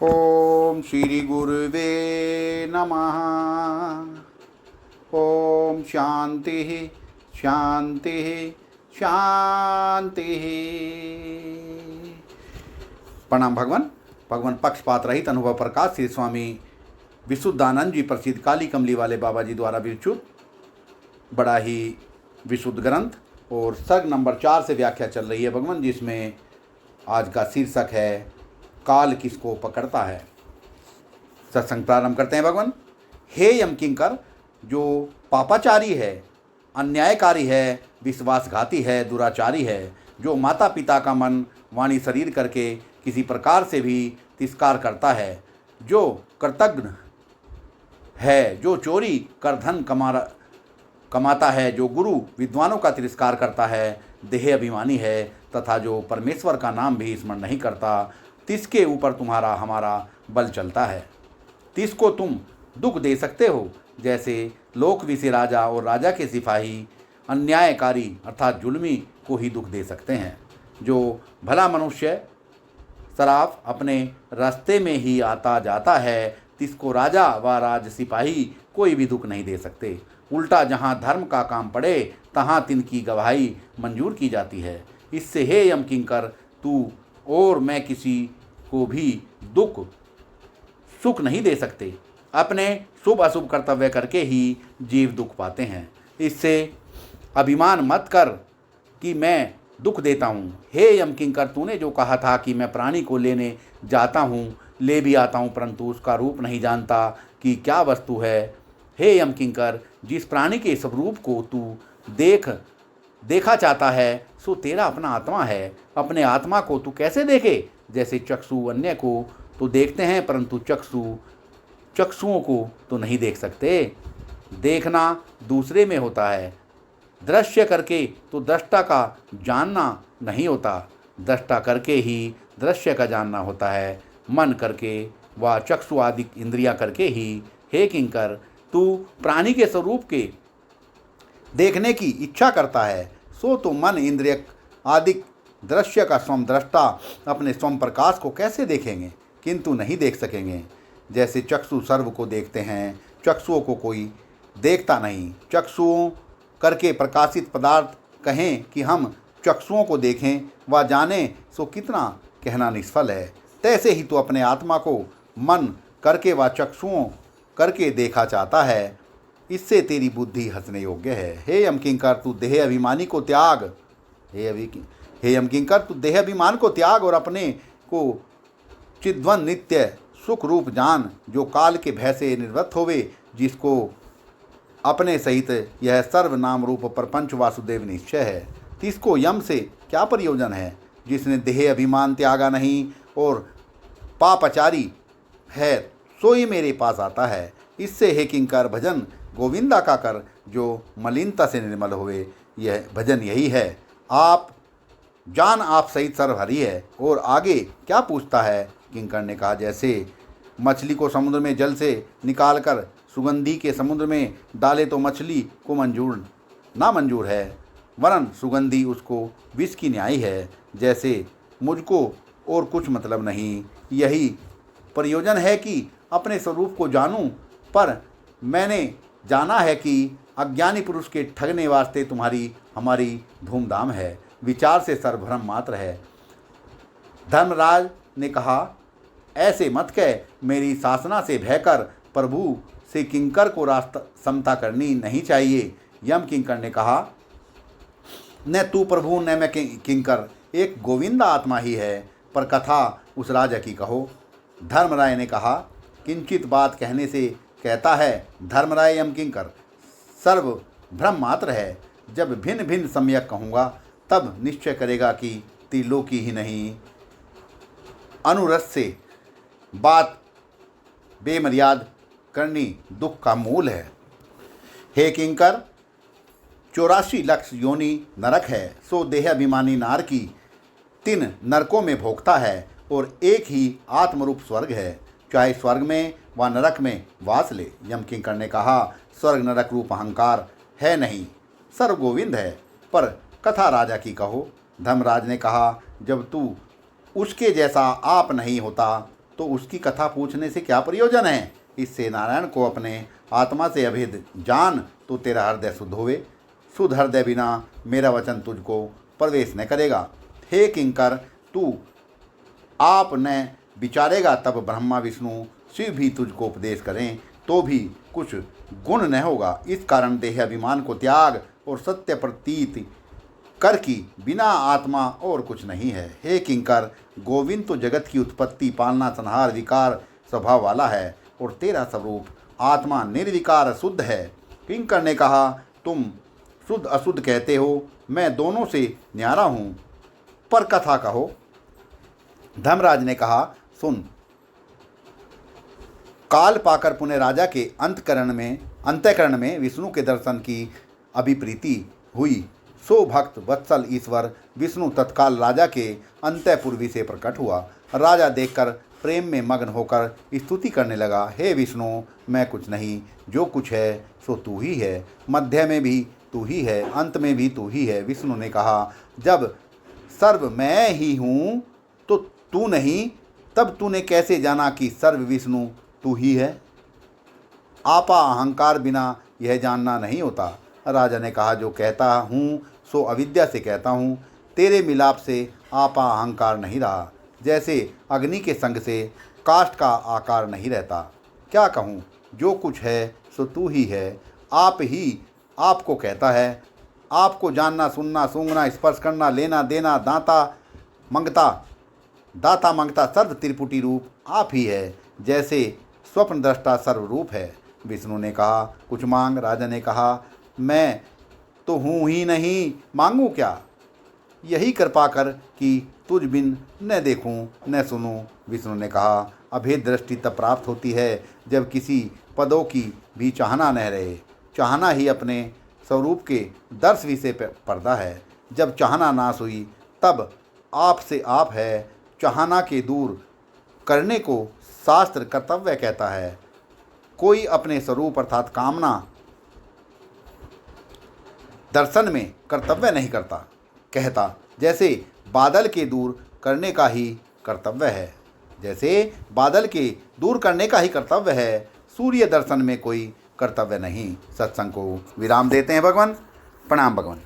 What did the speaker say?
ओम श्री गुरुवे नमः। ओम शांति शांति शांति। प्रणाम भगवान। भगवान पक्षपात रहित अनुभव प्रकाश श्री स्वामी विशुद्धानंद जी प्रसिद्ध काली कमली वाले बाबा जी द्वारा विरचित बड़ा ही विशुद्ध ग्रंथ और सर्ग नंबर 4 से व्याख्या चल रही है भगवान, जिसमें आज का शीर्षक है काल किसको पकड़ता है। सत्संग प्रारंभ करते हैं भगवान। हे यम किंकर, जो पापाचारी है, अन्यायकारी है, विश्वासघाती है, दुराचारी है, जो माता पिता का मन वाणी शरीर करके किसी प्रकार से भी तिरस्कार करता है, जो कृतघ्न है, जो चोरी कर धन कमाता है, जो गुरु विद्वानों का तिरस्कार करता है, देह अभिमानी है तथा जो परमेश्वर का नाम भी स्मरण नहीं करता, तिसके ऊपर तुम्हारा हमारा बल चलता है। तिसको तुम दुख दे सकते हो, जैसे लोकविषय राजा और राजा के सिपाही अन्यायकारी अर्थात जुल्मी को ही दुख दे सकते हैं। जो भला मनुष्य सराफ अपने रास्ते में ही आता जाता है, तिसको राजा व राज सिपाही कोई भी दुख नहीं दे सकते। उल्टा जहाँ धर्म का काम पड़े तहाँ तिनकी गवाही मंजूर की जाती है। इससे हे यम किंकर, तू और मैं किसी को भी दुख सुख नहीं दे सकते। अपने शुभ अशुभ कर्तव्य करके ही जीव दुख पाते हैं। इससे अभिमान मत कर कि मैं दुख देता हूँ। हे यम किंकर, तूने जो कहा था कि मैं प्राणी को लेने जाता हूँ, ले भी आता हूँ, परंतु उसका रूप नहीं जानता कि क्या वस्तु है। हे यम किंकर, जिस प्राणी के स्वरूप को तू देखा चाहता है सो तेरा अपना आत्मा है। अपने आत्मा को तू कैसे देखे? जैसे चक्षु अन्य को तो देखते हैं, परंतु चक्षुओं को तो नहीं देख सकते। देखना दूसरे में होता है, दृश्य करके तो दृष्टा का जानना नहीं होता। दृष्टा करके ही दृश्य का जानना होता है, मन करके व चक्षु आदि इंद्रियां करके ही। हे किंकर, तू प्राणी के स्वरूप के देखने की इच्छा करता है, सो तो मन इंद्रिय आदि दृश्य का स्वयं दृष्टा अपने स्वयं प्रकाश को कैसे देखेंगे, किंतु नहीं देख सकेंगे। जैसे चक्षु सर्व को देखते हैं, चक्षुओं को कोई देखता नहीं। चक्षुओं करके प्रकाशित पदार्थ कहें कि हम चक्षुओं को देखें व जानें, सो कितना कहना निष्फल है। तैसे ही तो अपने आत्मा को मन करके व चक्षुओं करके देखा चाहता है। इससे तेरी बुद्धि हंसने योग्य है। हे यम किंकर, तू देह अभिमानी को त्याग। हे यम किंकर, तू देह अभिमान को त्याग और अपने को चिद्वन नित्य सुख रूप जान, जो काल के भय से निवृत्त होवे, जिसको अपने सहित यह सर्वनाम रूप प्रपंच वासुदेव निश्चय है। तिसको यम से क्या प्रयोजन है, जिसने देह अभिमान त्यागा नहीं और पापाचारी है, सोई मेरे पास आता है। इससे हे किंकर, भजन गोविंदा का कर, जो मलिनता से निर्मल हुए। यह भजन यही है। आप जान आप सहित सर्वहरि है। और आगे क्या पूछता है? किंकर ने कहा, जैसे मछली को समुद्र में जल से निकालकर सुगंधी के समुद्र में डाले तो मछली को मंजूर है, वरन सुगंधी उसको विष की न्याय है। जैसे मुझको और कुछ मतलब नहीं, यही प्रयोजन है कि अपने स्वरूप को जानूं, पर मैंने जाना है कि अज्ञानी पुरुष के ठगने वास्ते तुम्हारी हमारी धूमधाम है, विचार से सर्वभ्रम मात्र है। धर्मराज ने कहा, ऐसे मत कह, मेरी शासना से भयकर प्रभु से किंकर को रास्ता समता करनी नहीं चाहिए। यम किंकर ने कहा, न तू प्रभु न मैं किंकर, एक गोविंदा आत्मा ही है, पर कथा उस राजा की कहो। धर्मराय ने कहा, किंचित बात कहने से कहता है धर्मराय यम किंकर, सर्व भ्रम मात्र है। जब भिन्न भिन्न सम्यक कहूँगा तब निश्चय करेगा कि त्रिलोकी ही नहीं, अनुरस से बात बेमर्याद करनी दुख का मूल है। हे किंकर, 84 लाख योनि नरक है, सो देह अभिमानी नार की 3 नरकों में भोगता है, और एक ही आत्मरूप स्वर्ग है, चाहे स्वर्ग में व नरक में वास ले। यम किंकर ने कहा, स्वर्ग नरक रूप अहंकार है नहीं, सर्व गोविंद है, पर कथा राजा की कहो। धर्मराज ने कहा, जब तू उसके जैसा आप नहीं होता तो उसकी कथा पूछने से क्या प्रयोजन है। इससे नारायण को अपने आत्मा से अभेद जान तो तेरा हृदय शुद्ध होवे। शुद्ध हृदय बिना मेरा वचन तुझको प्रवेश न करेगा। हे किंकर, तू आप न विचारेगा तब ब्रह्मा विष्णु शिव भी तुझको उपदेश करें तो भी कुछ गुण न होगा। इस कारण देह अभिमान को त्याग और सत्य प्रतीत कर की बिना आत्मा और कुछ नहीं है। हे किंकर, गोविंद तो जगत की उत्पत्ति, पालना, संहार, विकार स्वभाव वाला है और तेरा स्वरूप आत्मा निर्विकार शुद्ध है। किंकर ने कहा, तुम शुद्ध अशुद्ध कहते हो, मैं दोनों से न्यारा हूँ, पर कथा कहो। धर्मराज ने कहा, सुन। काल पाकर पुण्य राजा के अंतःकरण में विष्णु के दर्शन की अभिप्रीति हुई। सो भक्त वत्सल ईश्वर विष्णु तत्काल राजा के अंतःपुरवी से प्रकट हुआ। राजा देखकर प्रेम में मग्न होकर स्तुति करने लगा। हे विष्णु, मैं कुछ नहीं, जो कुछ है सो तू ही है, मध्य में भी तू ही है, अंत में भी तू ही है। विष्णु ने कहा, जब सर्व मैं ही हूँ तो तू नहीं, तब तूने कैसे जाना कि सर्व विष्णु तू ही है। आपा अहंकार बिना यह जानना नहीं होता। राजा ने कहा, जो कहता हूँ सो अविद्या से कहता हूँ। तेरे मिलाप से आपा अहंकार नहीं रहा, जैसे अग्नि के संग से काष्ठ का आकार नहीं रहता। क्या कहूँ, जो कुछ है सो तू ही है। आप ही आपको कहता है। आपको जानना, सुनना, सूंघना, स्पर्श करना, लेना देना, दाता मंगता सर्व त्रिपुटी रूप आप ही है, जैसे स्वप्न दृष्टा सर्वरूप है। विष्णु ने कहा, कुछ मांग। राजा ने कहा, मैं तो हूँ ही नहीं, मांगूँ क्या। यही कृपा कर कि तुझ बिन न देखूं न सुनूं। विष्णु ने कहा, अभेद दृष्टि तब प्राप्त होती है जब किसी पदों की भी चाहना न रहे। चाहना ही अपने स्वरूप के दर्श विषय पर्दा है। जब चाहना नाश हुई तब आप से आप है। चाहना के दूर करने को शास्त्र कर्तव्य कहता है। कोई अपने स्वरूप अर्थात कामना दर्शन में कर्तव्य नहीं कहता, जैसे बादल के दूर करने का ही कर्तव्य है। सूर्य दर्शन में कोई कर्तव्य नहीं। सत्संग को विराम देते हैं भगवान। प्रणाम भगवान।